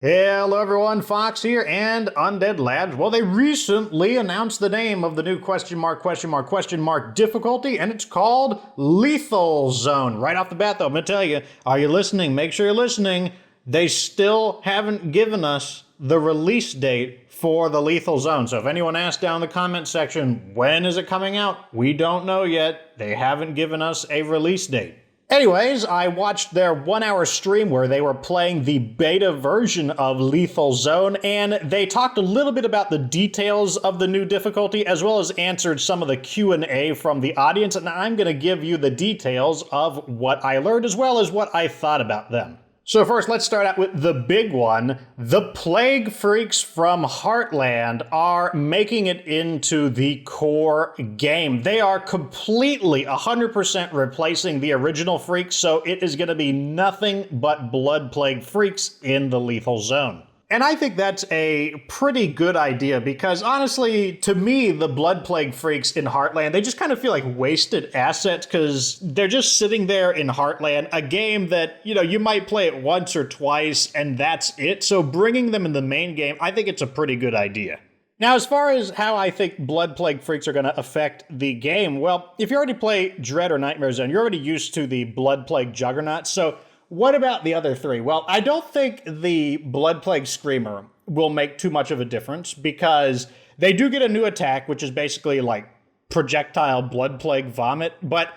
Hello everyone, Fox here and Undead Labs. Well, they recently announced the name of the new question mark difficulty, and it's called Lethal Zone. Right off the bat though, I'm gonna tell you, are you listening? Make sure you're listening. They still haven't given us the release date for the Lethal Zone. So if anyone asks down in the comment section, when is it coming out? We don't know yet. They haven't given us a release date. Anyways, I watched their 1 hour stream where they were playing the beta version of Lethal Zone, and they talked a little bit about the details of the new difficulty, as well as answered some of the Q&A from the audience, and I'm going to give you the details of what I learned, as well as what I thought about them. So first, let's start out with the big one. The Plague Freaks from Heartland are making it into the core game. They are completely 100% replacing the original Freaks, so it is going to be nothing but Blood Plague Freaks in the Lethal Zone. And I think that's a pretty good idea because honestly, to me, the Blood Plague Freaks in Heartland, they just kind of feel like wasted assets because they're just sitting there in Heartland, a game that, you might play it once or twice and that's it. So bringing them in the main game, I think it's a pretty good idea. Now, as far as how I think Blood Plague Freaks are going to affect the game, well, if you already play Dread or Nightmare Zone, you're already used to the Blood Plague Juggernaut, so what about the other three? Well, I don't think the Blood Plague Screamer will make too much of a difference because they do get a new attack, which is basically like projectile Blood Plague Vomit, but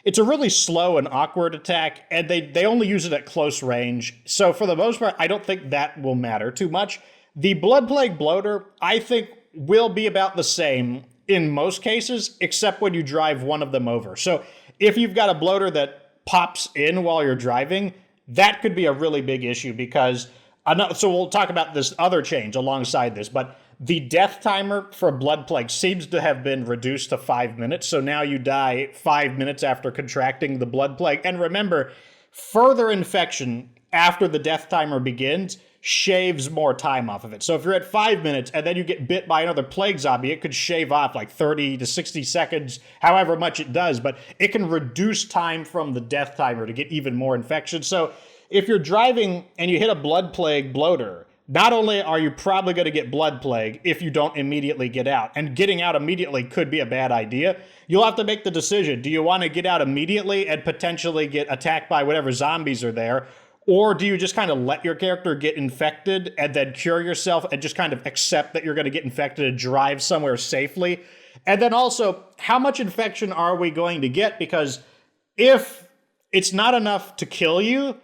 it's a really slow and awkward attack, and they only use it at close range. So for the most part, I don't think that will matter too much. The Blood Plague Bloater, I think, will be about the same in most cases, except when you drive one of them over. So if you've got a bloater that pops in while you're driving, that could be a really big issue because, so we'll talk about this other change alongside this, but the death timer for Blood Plague seems to have been reduced to 5 minutes, so now you die 5 minutes after contracting the Blood Plague. And remember, further infection after the death timer begins shaves more time off of it. So if you're at 5 minutes and then you get bit by another plague zombie, it could shave off like 30 to 60 seconds, however much it does, but it can reduce time from the death timer to get even more infection. So if you're driving and you hit a Blood Plague bloater, not only are you probably going to get Blood Plague if you don't immediately get out, and getting out immediately could be a bad idea, you'll have to make the decision. Do you want to get out immediately and potentially get attacked by whatever zombies are there? Or do you just kind of let your character get infected and then cure yourself and just kind of accept that you're going to get infected and drive somewhere safely? And then also, how much infection are we going to get? Because if it's not enough to kill you,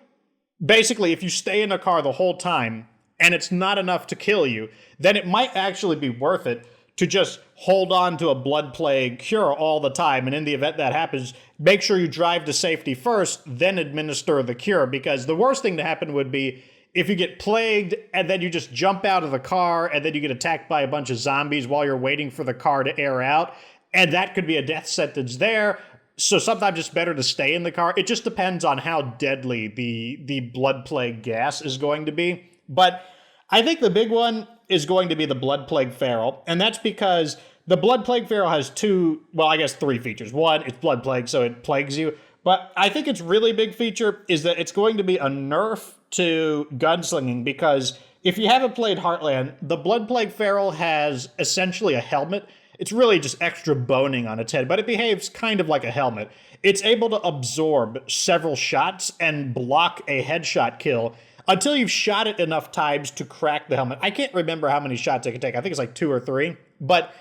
basically, if you stay in a car the whole time and it's not enough to kill you, then it might actually be worth it to just hold on to a Blood Plague cure all the time. And in the event that happens, make sure you drive to safety first, then administer the cure. Because the worst thing to happen would be if you get plagued and then you just jump out of the car and then you get attacked by a bunch of zombies while you're waiting for the car to air out. And that could be a death sentence there. So sometimes it's better to stay in the car. It just depends on how deadly the Blood Plague gas is going to be. But I think the big one is going to be the Blood Plague Feral, and that's because the Blood Plague Feral has three features. One, it's Blood Plague, so it plagues you. But I think its really big feature is that it's going to be a nerf to gunslinging, because if you haven't played Heartland, the Blood Plague Feral has essentially a helmet. It's really just extra boning on its head, but it behaves kind of like a helmet. It's able to absorb several shots and block a headshot kill until you've shot it enough times to crack the helmet. I can't remember how many shots it can take. I think it's like 2 or 3. But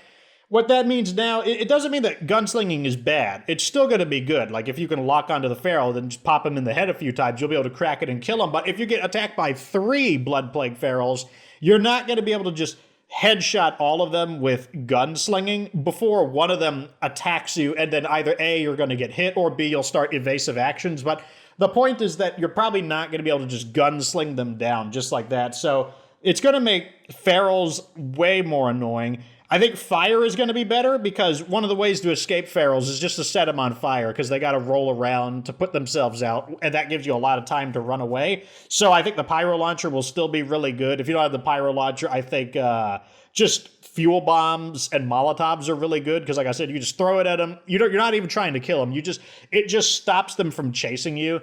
what that means now, it doesn't mean that gunslinging is bad. It's still going to be good. Like if you can lock onto the feral, then just pop him in the head a few times, you'll be able to crack it and kill him. But if you get attacked by 3 Blood Plague Ferals, you're not going to be able to just headshot all of them with gunslinging before one of them attacks you, and then either A, you're going to get hit, or B, you'll start evasive actions. But the point is that you're probably not going to be able to just gunsling them down just like that. So it's going to make ferals way more annoying. I think fire is going to be better because one of the ways to escape ferals is just to set them on fire because they got to roll around to put themselves out, and that gives you a lot of time to run away. So I think the pyro launcher will still be really good. If you don't have the pyro launcher, I think just fuel bombs and Molotovs are really good because, like I said, you just throw it at them. You're not even trying to kill them. It just stops them from chasing you.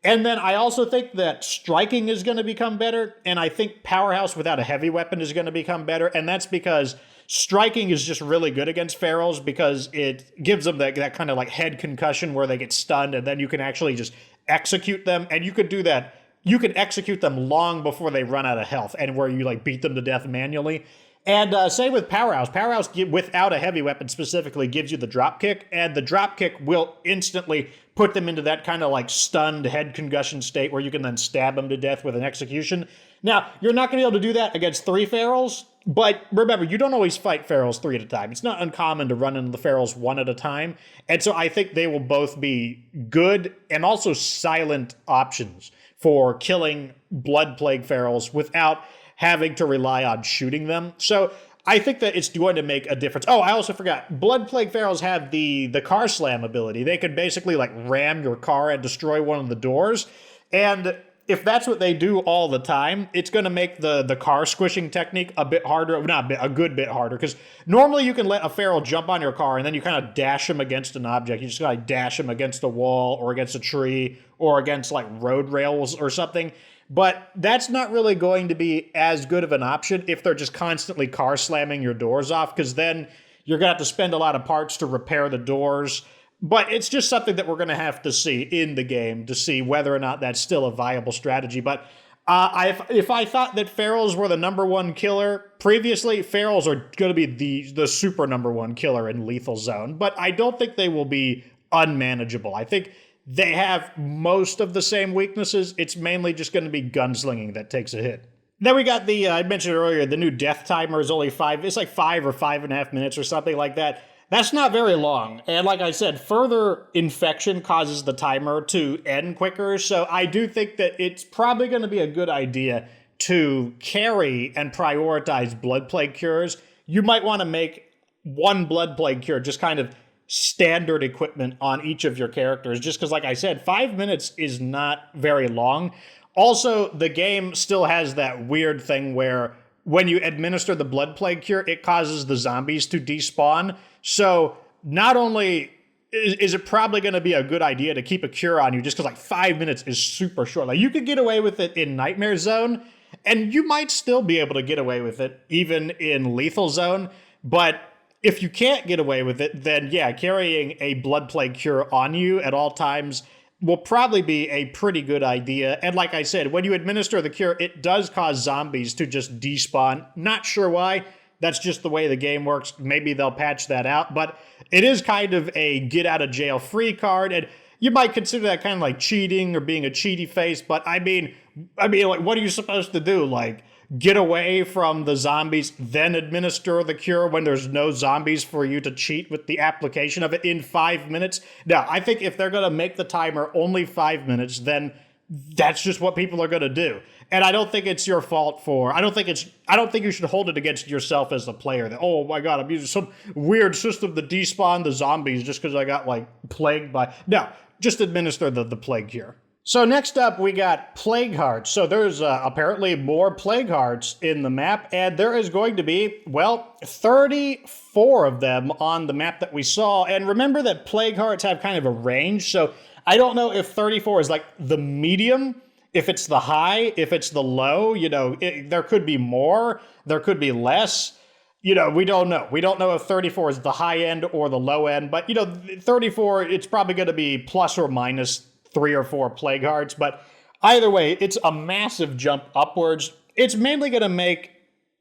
And then I also think that striking is going to become better. And I think powerhouse without a heavy weapon is going to become better. And that's because striking is just really good against ferals because it gives them that kind of like head concussion where they get stunned and then you can actually just execute them. And you could do that. You can execute them long before they run out of health and where you like beat them to death manually. And same with Powerhouse. Powerhouse, without a heavy weapon specifically, gives you the drop kick, and the drop kick will instantly put them into that kind of like stunned head concussion state where you can then stab them to death with an execution. Now, you're not going to be able to do that against 3 ferals, but remember, you don't always fight ferals 3 at a time. It's not uncommon to run into the ferals 1 at a time, and so I think they will both be good and also silent options for killing Blood Plague ferals without having to rely on shooting them. So I think that it's going to make a difference. Oh, I also forgot. Blood Plague ferals have the car slam ability. They could basically like ram your car and destroy one of the doors. And if that's what they do all the time, it's going to make the car squishing technique a bit harder. Not a bit, a good bit harder. Because normally you can let a feral jump on your car and then you kind of dash him against an object. You just kind of dash him against a wall or against a tree or against like road rails or something. But that's not really going to be as good of an option if they're just constantly car slamming your doors off, because then you're going to have to spend a lot of parts to repair the doors. But it's just something that we're going to have to see in the game to see whether or not that's still a viable strategy. But if I thought that ferals were the number 1 killer previously, ferals are going to be the super number 1 killer in Lethal Zone. But I don't think they will be unmanageable. I think they have most of the same weaknesses. It's mainly just going to be gunslinging that takes a hit. Then we got I mentioned earlier, the new death timer is only 5. It's like 5 or 5.5 minutes or something like that. That's not very long. And like I said, further infection causes the timer to end quicker. So I do think that it's probably going to be a good idea to carry and prioritize blood plague cures. You might want to make 1 blood plague cure just kind of standard equipment on each of your characters, just because, like I said, 5 minutes is not very long. Also, the game still has that weird thing where when you administer the blood plague cure, it causes the zombies to despawn. So not only is it probably going to be a good idea to keep a cure on you, just because like 5 minutes is super short. Like you could get away with it in Nightmare Zone, and you might still be able to get away with it even in Lethal Zone, but if you can't get away with it, then yeah, carrying a blood plague cure on you at all times will probably be a pretty good idea. And like I said, when you administer the cure, it does cause zombies to just despawn. Not sure why. That's just the way the game works. Maybe they'll patch that out. But it is kind of a get out of jail free card. And you might consider that kind of like cheating or being a cheaty face. But I mean, like, what are you supposed to do? Like, get away from the zombies, then administer the cure when there's no zombies for you to cheat with the application of it in 5 minutes? Now, I think if they're going to make the timer only 5 minutes, then that's just what people are going to do. And I don't think it's your fault I don't think you should hold it against yourself as the player that, oh my God, I'm using some weird system to despawn the zombies just because I got like plagued by. No, just administer the plague cure. So next up, we got Plague Hearts. So there's apparently more Plague Hearts in the map, and there is going to be, well, 34 of them on the map that we saw. And remember that Plague Hearts have kind of a range, so I don't know if 34 is like the medium, if it's the high, if it's the low. You know, there could be more, there could be less. You know, we don't know. We don't know if 34 is the high end or the low end, but, you know, 34, it's probably going to be plus or minus 3 or 4 Plague Hearts, but either way, it's a massive jump upwards. It's mainly going to make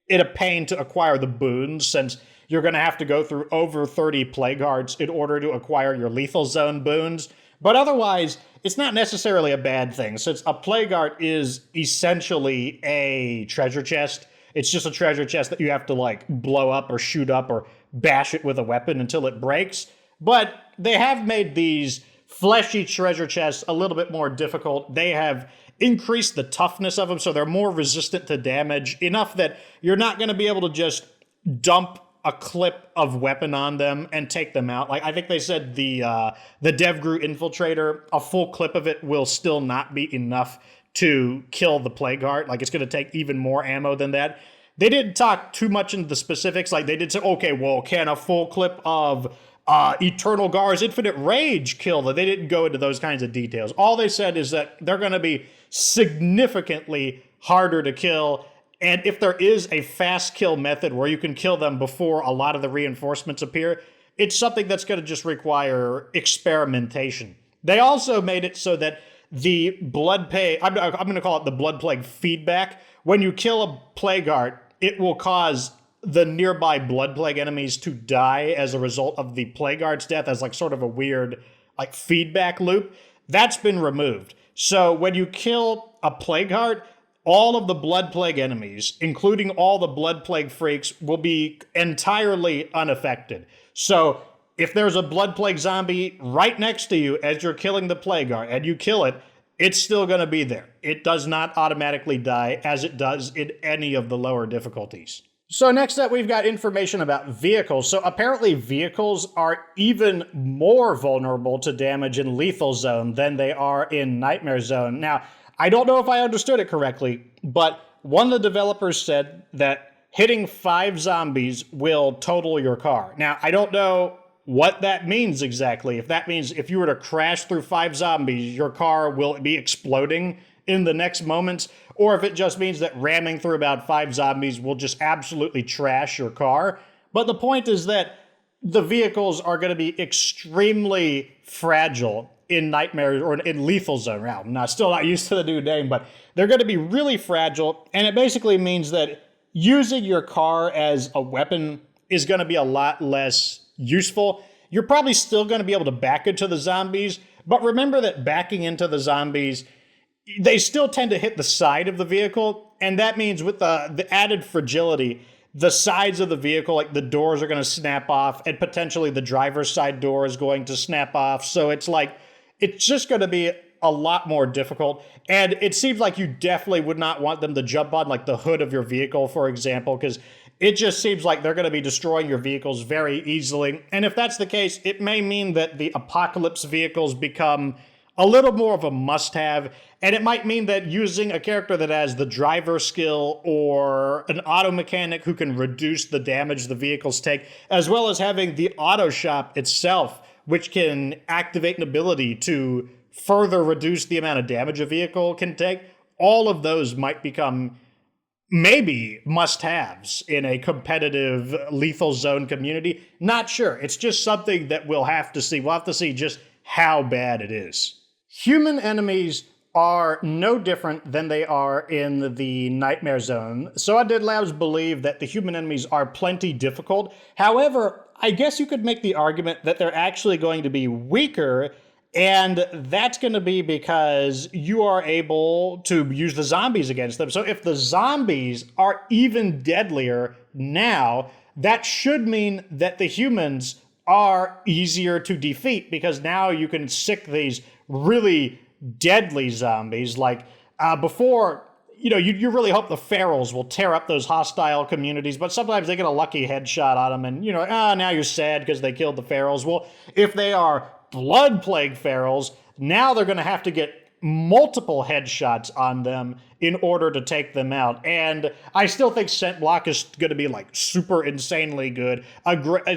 it a pain to acquire the boons, since you're going to have to go through over 30 Plague Hearts in order to acquire your Lethal Zone boons. But otherwise, it's not necessarily a bad thing, since a Plague Heart is essentially a treasure chest. It's just a treasure chest that you have to like blow up or shoot up or bash it with a weapon until it breaks. But they have made these fleshy treasure chests a little bit more difficult. They have increased the toughness of them, so they're more resistant to damage, enough that you're not going to be able to just dump a clip of weapon on them and take them out. Like, I think they said the DevGru Infiltrator, a full clip of it will still not be enough to kill the Plague Heart. Like, it's going to take even more ammo than that. They didn't talk too much into the specifics. Like, they did say, okay, well, can a full clip of Eternal Gar's Infinite Rage kill them. They didn't go into those kinds of details. All they said is that they're going to be significantly harder to kill. And if there is a fast kill method where you can kill them before a lot of the reinforcements appear, it's something that's going to just require experimentation. They also made it so that the blood plague, I'm going to call it the blood plague feedback. When you kill a plague art, it will cause the nearby blood plague enemies to die as a result of the plague art's death, as like sort of a weird like feedback loop. That's been removed. So when you kill a plague art, all of the blood plague enemies, including all the blood plague freaks, will be entirely unaffected. So if there's a blood plague zombie right next to you as you're killing the plague art and you kill it, it's still going to be there. It does not automatically die as it does in any of the lower difficulties. So next up, we've got information about vehicles. So apparently vehicles are even more vulnerable to damage in Lethal Zone than they are in Nightmare Zone. Now, I don't know if I understood it correctly, but one of the developers said that hitting 5 zombies will total your car. Now, I don't know what that means exactly. If that means if you were to crash through 5 zombies, your car will be exploding in the next moments, or if it just means that ramming through about 5 zombies will just absolutely trash your car. But the point is that the vehicles are going to be extremely fragile in Nightmare or in Lethal Zone. Now, I'm still not used to the new name, but they're going to be really fragile, and it basically means that using your car as a weapon is going to be a lot less useful. You're probably still going to be able to back into the zombies, but remember that backing into the zombies, they still tend to hit the side of the vehicle, and that means with the added fragility, the sides of the vehicle, like the doors are going to snap off, and potentially the driver's side door is going to snap off. So it's like, it's just going to be a lot more difficult. And it seems like you definitely would not want them to jump on like the hood of your vehicle, for example, because it just seems like they're going to be destroying your vehicles very easily. And if that's the case, it may mean that the Apocalypse vehicles become a little more of a must-have, and it might mean that using a character that has the driver skill or an auto mechanic who can reduce the damage the vehicles take, as well as having the auto shop itself, which can activate an ability to further reduce the amount of damage a vehicle can take, all of those might become maybe must-haves in a competitive Lethal Zone community. Not sure. It's just something that we'll have to see. We'll have to see just how bad it is. Human enemies are no different than they are in the Nightmare Zone. So Undead Labs believe that the human enemies are plenty difficult. However, I guess you could make the argument that they're actually going to be weaker, and that's going to be because you are able to use the zombies against them. So if the zombies are even deadlier now, that should mean that the humans are easier to defeat, because now you can sick these really deadly zombies. Like before, you really hope the ferals will tear up those hostile communities, but sometimes they get a lucky headshot on them, and now you're sad because they killed the ferals. Well, if they are blood plague ferals, now they're going to have to get multiple headshots on them in order to take them out. And I still think Scent Block is going to be like super insanely good.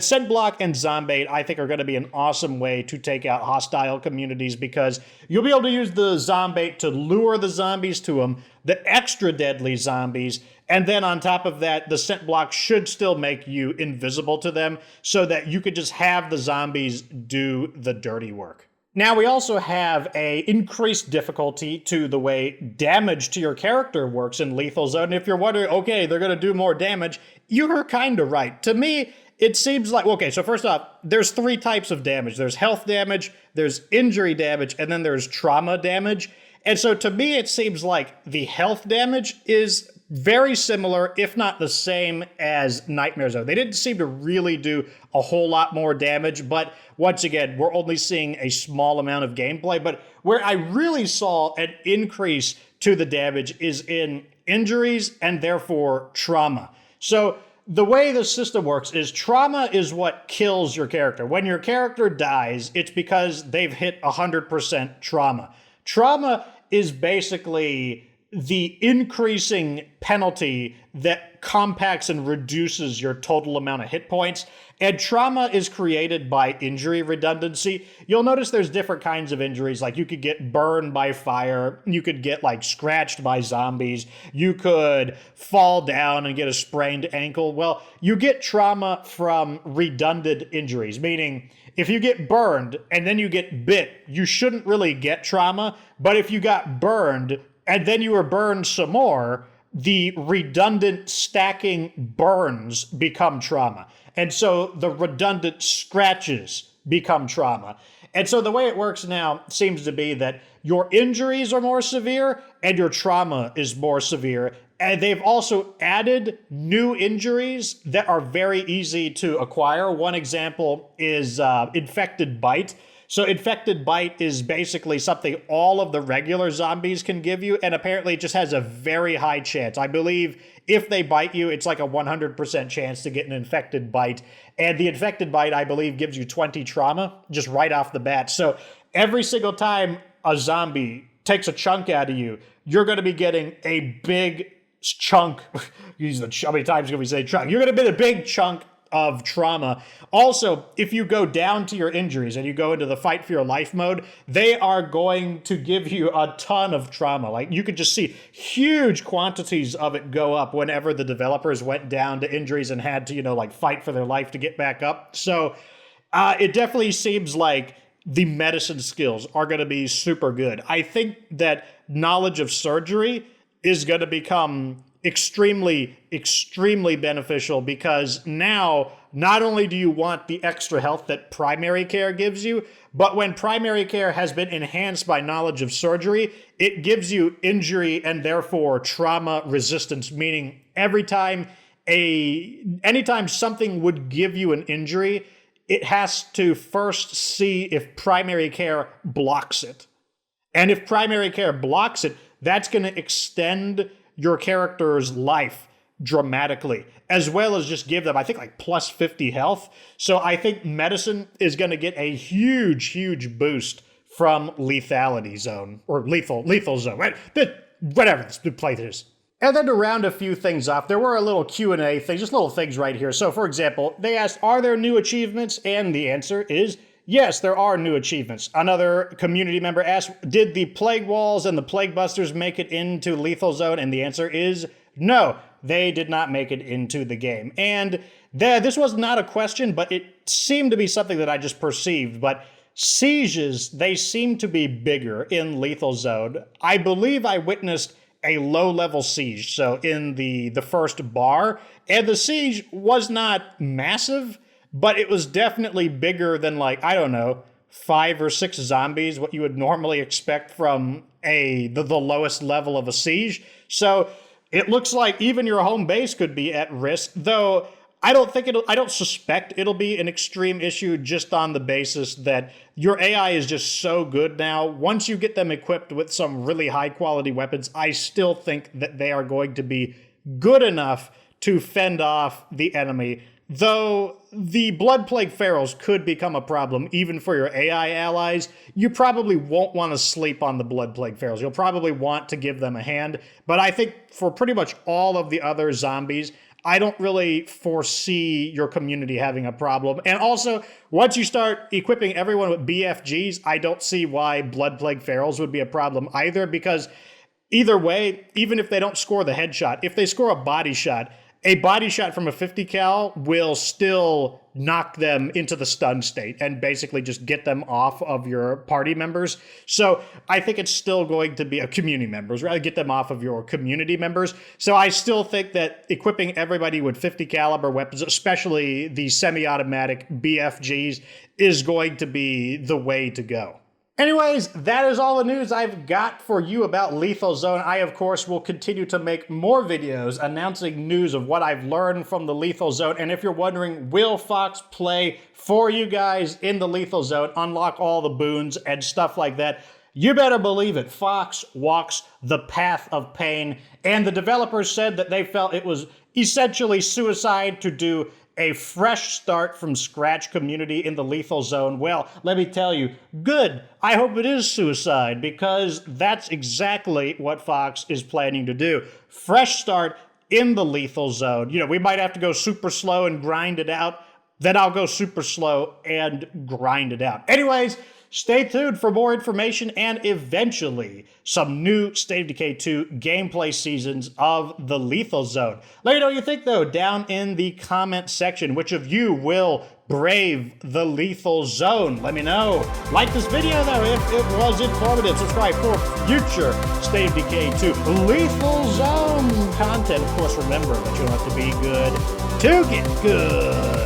Scent Block and Zombait, I think, are going to be an awesome way to take out hostile communities, because you'll be able to use the Zombait to lure the zombies to them, the extra deadly zombies, and then on top of that, the Scent Block should still make you invisible to them so that you could just have the zombies do the dirty work. Now, we also have a increased difficulty to the way damage to your character works in Lethal Zone. If you're wondering, okay, they're going to do more damage, you're kind of right. To me, it seems like, okay, so first off, there's 3 types of damage. There's health damage, there's injury damage, and then there's trauma damage. And so to me, it seems like the health damage is very similar, if not the same, as Nightmare Zone. They didn't seem to really do a whole lot more damage, but once again, we're only seeing a small amount of gameplay. But where I really saw an increase to the damage is in injuries and therefore trauma. So the way the system works is trauma is what kills your character. When your character dies, it's because they've hit 100% trauma. Trauma is basically the increasing penalty that compacts and reduces your total amount of hit points. And trauma is created by injury redundancy. You'll notice there's different kinds of injuries. Like you could get burned by fire. You could get like scratched by zombies. You could fall down and get a sprained ankle. Well, you get trauma from redundant injuries, meaning if you get burned and then you get bit, you shouldn't really get trauma. But if you got burned and then you were burned some more, the redundant stacking burns become trauma. And so the redundant scratches become trauma. And so the way it works now seems to be that your injuries are more severe and your trauma is more severe. And they've also added new injuries that are very easy to acquire. One example is infected bite. So infected bite is basically something all of the regular zombies can give you, and apparently it just has a very high chance. I believe if they bite you, it's like a 100% chance to get an infected bite. And the infected bite, I believe, gives you 20 trauma just right off the bat. So every single time a zombie takes a chunk out of you, you're going to be getting a big chunk. How many times can we say chunk? You're going to get a big chunk of trauma. Also, if you go down to your injuries and you go into the fight for your life mode, they are going to give you a ton of trauma. Like you could just see huge quantities of it go up whenever the developers went down to injuries and had to, like fight for their life to get back up. So it definitely seems like the medicine skills are going to be super good. I think that knowledge of surgery is going to become extremely, extremely beneficial because now not only do you want the extra health that primary care gives you, but when primary care has been enhanced by knowledge of surgery, it gives you injury and therefore trauma resistance, meaning anytime something would give you an injury, it has to first see if primary care blocks it. And if primary care blocks it, that's going to extend your character's life dramatically, as well as just give them, I think, like plus 50 health. So I think medicine is going to get a huge, huge boost from lethality zone, or lethal zone, right? Whatever the play is. And then to round a few things off, there were a little Q&A things, just little things right here. So for example, they asked, are there new achievements? And the answer is yes, there are new achievements. Another community member asked, did the Plague Walls and the Plague Busters make it into Lethal Zone? And the answer is no, they did not make it into the game. And this was not a question, but it seemed to be something that I just perceived. But sieges, they seem to be bigger in Lethal Zone. I believe I witnessed a low-level siege, so in the first bar, and the siege was not massive, but it was definitely bigger than, like, I don't know, 5 or 6 zombies, what you would normally expect from the lowest level of a siege. So it looks like even your home base could be at risk, though I don't suspect it'll be an extreme issue just on the basis that your AI is just so good now. Once you get them equipped with some really high quality weapons, I still think that they are going to be good enough to fend off the enemy. Though the Blood Plague Ferals could become a problem even for your AI allies, you probably won't want to sleep on the Blood Plague Ferals. You'll probably want to give them a hand. But I think for pretty much all of the other zombies, I don't really foresee your community having a problem. And also, once you start equipping everyone with BFGs, I don't see why Blood Plague Ferals would be a problem either, because either way, even if they don't score the headshot, if they score a body shot from a 50 cal will still knock them into the stun state and basically just get them off of your party members. So I think it's still going to be community members, rather get them off of your community members. So I still think that equipping everybody with 50 caliber weapons, especially the semi-automatic BFGs, is going to be the way to go. Anyways, that is all the news I've got for you about Lethal Zone. I, of course, will continue to make more videos announcing news of what I've learned from the Lethal Zone. And if you're wondering, will Fox play for you guys in the Lethal Zone, unlock all the boons and stuff like that? You better believe it. Fox walks the path of pain. And the developers said that they felt it was essentially suicide to do a fresh start from scratch community in the lethal zone. Well, let me tell you, good. I hope it is suicide, because that's exactly what Fox is planning to do. Fresh start in the lethal zone. You know, we might have to go super slow and grind it out. Then I'll go super slow and grind it out. Anyways, stay tuned for more information and eventually some new State of Decay 2 gameplay seasons of the Lethal Zone. Let me know what you think, though, down in the comment section. Which of you will brave the Lethal Zone? Let me know. Like this video, though, if it was informative. Subscribe for future State of Decay 2 Lethal Zone content. Of course, remember that you don't have to be good to get good.